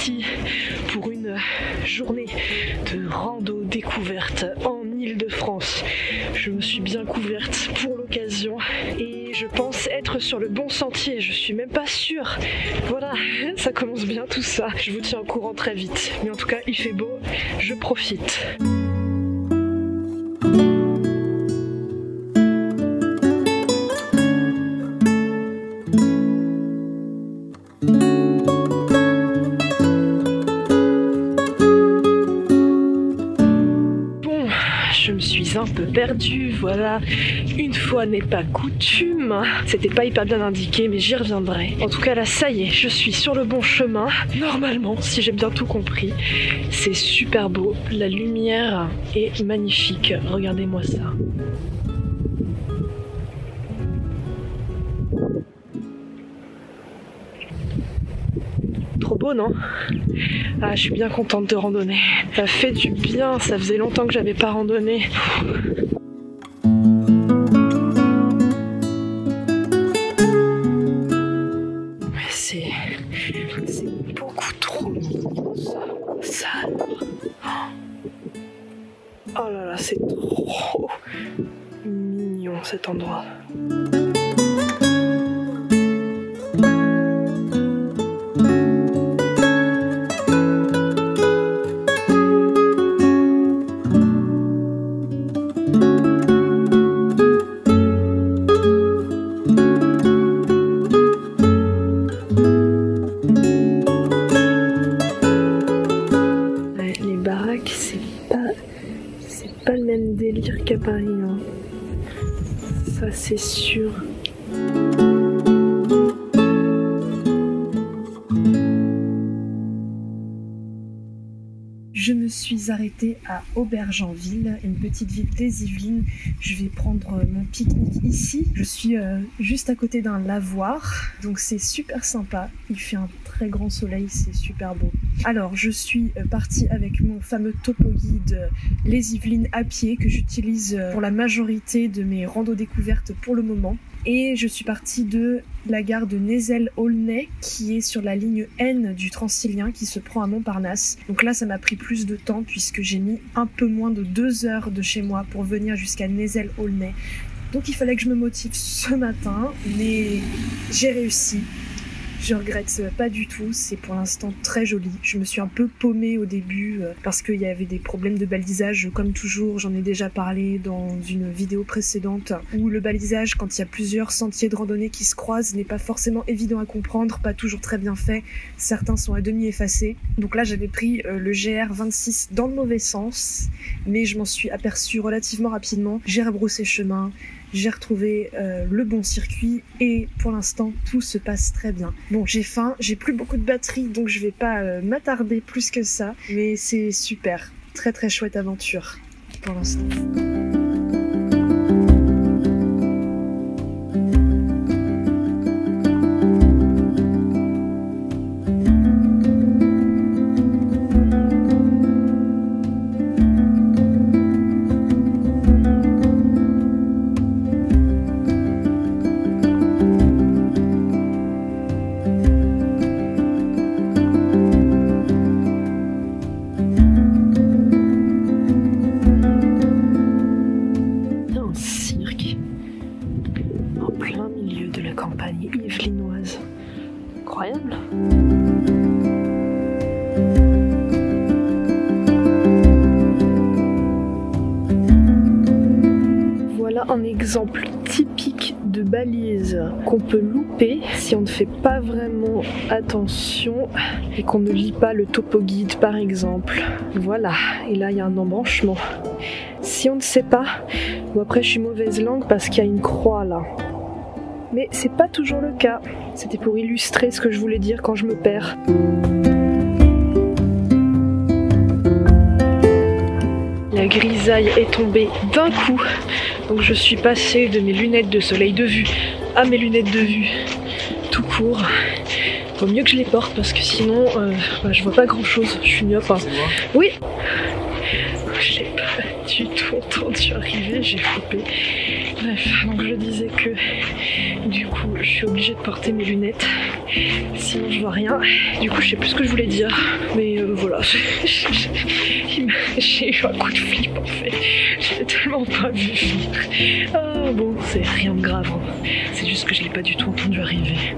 parti pour une journée de rando découverte en Île-de-France. Je me suis bien couverte pour l'occasion et je pense être sur le bon sentier, je suis même pas sûre. Voilà, ça commence bien tout ça. Je vous tiens au courant très vite. Mais en tout cas, il fait beau, je profite. Je me suis un peu perdue, voilà, une fois n'est pas coutume. C'était pas hyper bien indiqué, mais j'y reviendrai. En tout cas là, ça y est, je suis sur le bon chemin. Normalement, si j'ai bien tout compris, c'est super beau. La lumière est magnifique, regardez-moi ça. Trop beau, non? Ah, je suis bien contente de randonner. Ça fait du bien, ça faisait longtemps que j'avais pas randonné. Mais c'est beaucoup trop mignon, ça alors. Oh là là, c'est trop mignon cet endroit. C'est pas le même délire qu'à Paris, hein. Ça c'est sûr. Je me suis arrêtée à Aubergenville, une petite ville des Yvelines. Je vais prendre mon pique-nique ici. Je suis juste à côté d'un lavoir, donc c'est super sympa. Il fait un très grand soleil, c'est super beau. Alors, je suis partie avec mon fameux topo guide Les Yvelines à pied que j'utilise pour la majorité de mes randos découvertes pour le moment. Et je suis partie de la gare de Nézel-Aulnay qui est sur la ligne N du Transilien qui se prend à Montparnasse. Donc là, ça m'a pris plus de temps puisque j'ai mis un peu moins de 2 heures de chez moi pour venir jusqu'à Nézel-Aulnay. Donc il fallait que je me motive ce matin, mais j'ai réussi. Je regrette pas du tout, c'est pour l'instant très joli. Je me suis un peu paumée au début parce qu'il y avait des problèmes de balisage comme toujours, j'en ai déjà parlé dans une vidéo précédente où le balisage quand il y a plusieurs sentiers de randonnée qui se croisent n'est pas forcément évident à comprendre, pas toujours très bien fait, certains sont à demi effacés. Donc là j'avais pris le GR26 dans le mauvais sens, mais je m'en suis aperçue relativement rapidement, j'ai rebroussé chemin. J'ai retrouvé le bon circuit et pour l'instant tout se passe très bien. Bon, j'ai faim, j'ai plus beaucoup de batterie donc je vais pas m'attarder plus que ça, mais c'est super, très très chouette aventure pour l'instant. Campagne yvelinoise. Incroyable. Voilà un exemple typique de balise qu'on peut louper si on ne fait pas vraiment attention et qu'on ne lit pas le topo guide par exemple. Voilà, et là il y a un embranchement. Si on ne sait pas, bon après je suis mauvaise langue parce qu'il y a une croix là. Mais c'est pas toujours le cas. C'était pour illustrer ce que je voulais dire quand je me perds. La grisaille est tombée d'un coup. Donc je suis passée de mes lunettes de soleil de vue à mes lunettes de vue tout court. Vaut mieux que je les porte parce que sinon je vois pas grand chose. Je suis myope. Hein. Oui. Je l'ai pas du tout entendu arriver, j'ai flippé. Bref, donc je disais que du coup je suis obligée de porter mes lunettes Sinon je vois rien. Du coup je sais plus ce que je voulais dire. Mais voilà, j'ai eu un coup de flip en fait. J'ai tellement pas vu venir. Ah bon, c'est rien de grave. Hein. C'est juste que je l'ai pas du tout entendu arriver.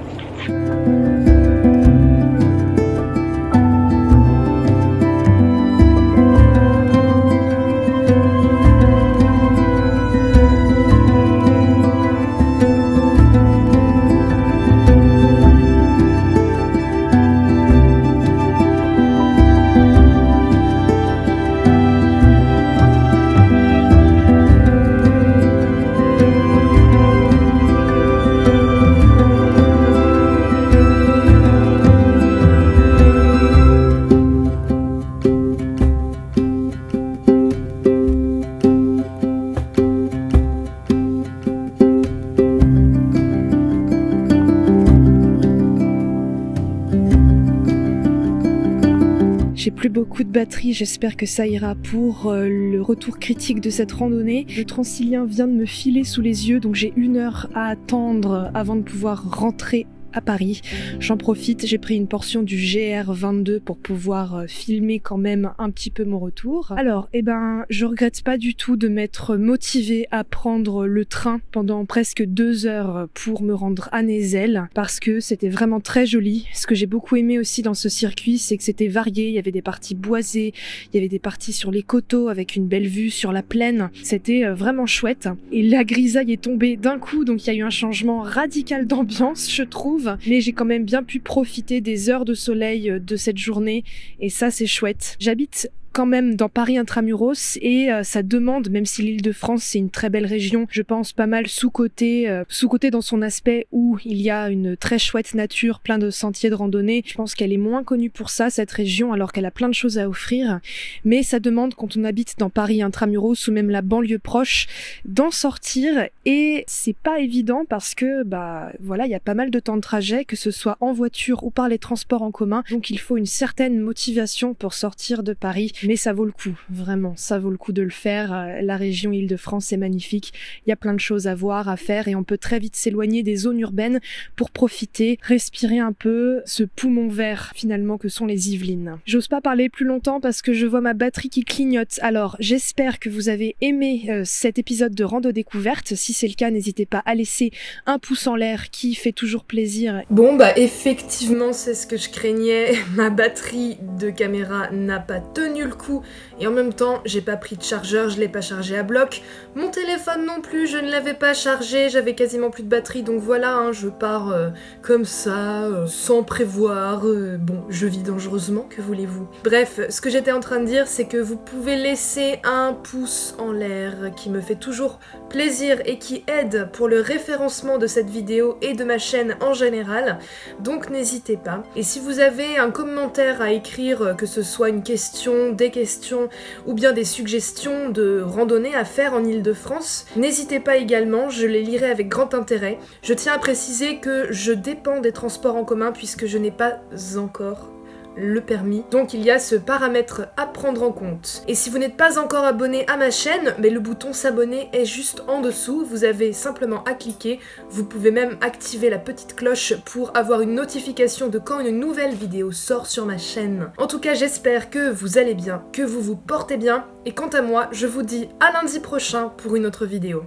J'ai plus beaucoup de batterie, j'espère que ça ira pour le retour critique de cette randonnée. Le Transilien vient de me filer sous les yeux, donc j'ai 1 heure à attendre avant de pouvoir rentrer à Paris. J'en profite, j'ai pris une portion du GR22 pour pouvoir filmer quand même un petit peu mon retour. Alors, je regrette pas du tout de m'être motivée à prendre le train pendant presque 2 heures pour me rendre à Nézel, parce que c'était vraiment très joli. Ce que j'ai beaucoup aimé aussi dans ce circuit, c'est que c'était varié, il y avait des parties boisées, il y avait des parties sur les coteaux avec une belle vue sur la plaine. C'était vraiment chouette. Et la grisaille est tombée d'un coup, donc il y a eu un changement radical d'ambiance, je trouve. Mais j'ai quand même bien pu profiter des heures de soleil de cette journée et ça c'est chouette. J'habite quand même dans Paris intramuros et ça demande, même si l'Île-de-France c'est une très belle région, je pense pas mal sous-cotée dans son aspect où il y a une très chouette nature, plein de sentiers de randonnée. Je pense qu'elle est moins connue pour ça, cette région, alors qu'elle a plein de choses à offrir. Mais ça demande, quand on habite dans Paris intramuros ou même la banlieue proche, d'en sortir et c'est pas évident parce que voilà, il y a pas mal de temps de trajet, que ce soit en voiture ou par les transports en commun. Donc il faut une certaine motivation pour sortir de Paris. Mais ça vaut le coup, vraiment, ça vaut le coup de le faire. La région Île-de-France est magnifique, il y a plein de choses à voir, à faire et on peut très vite s'éloigner des zones urbaines pour profiter, respirer un peu ce poumon vert finalement que sont les Yvelines. J'ose pas parler plus longtemps parce que je vois ma batterie qui clignote. Alors j'espère que vous avez aimé cet épisode de Rando Découverte. Si c'est le cas, n'hésitez pas à laisser un pouce en l'air qui fait toujours plaisir. Bon effectivement c'est ce que je craignais, ma batterie de caméra n'a pas tenu le coup et en même temps j'ai pas pris de chargeur, je l'ai pas chargé à bloc, mon téléphone non plus je ne l'avais pas chargé, j'avais quasiment plus de batterie, donc voilà hein, je pars comme ça, sans prévoir, bon je vis dangereusement, que voulez-vous. Bref, ce que j'étais en train de dire c'est que vous pouvez laisser un pouce en l'air qui me fait toujours plaisir et qui aide pour le référencement de cette vidéo et de ma chaîne en général, donc n'hésitez pas. Et si vous avez un commentaire à écrire, que ce soit une question, des questions ou bien des suggestions de randonnées à faire en Île-de-France, n'hésitez pas également, je les lirai avec grand intérêt. Je tiens à préciser que je dépends des transports en commun puisque je n'ai pas encore le permis, donc il y a ce paramètre à prendre en compte. Et si vous n'êtes pas encore abonné à ma chaîne, mais le bouton s'abonner est juste en dessous, vous avez simplement à cliquer, vous pouvez même activer la petite cloche pour avoir une notification de quand une nouvelle vidéo sort sur ma chaîne. En tout cas j'espère que vous allez bien, que vous vous portez bien, et quant à moi je vous dis à lundi prochain pour une autre vidéo.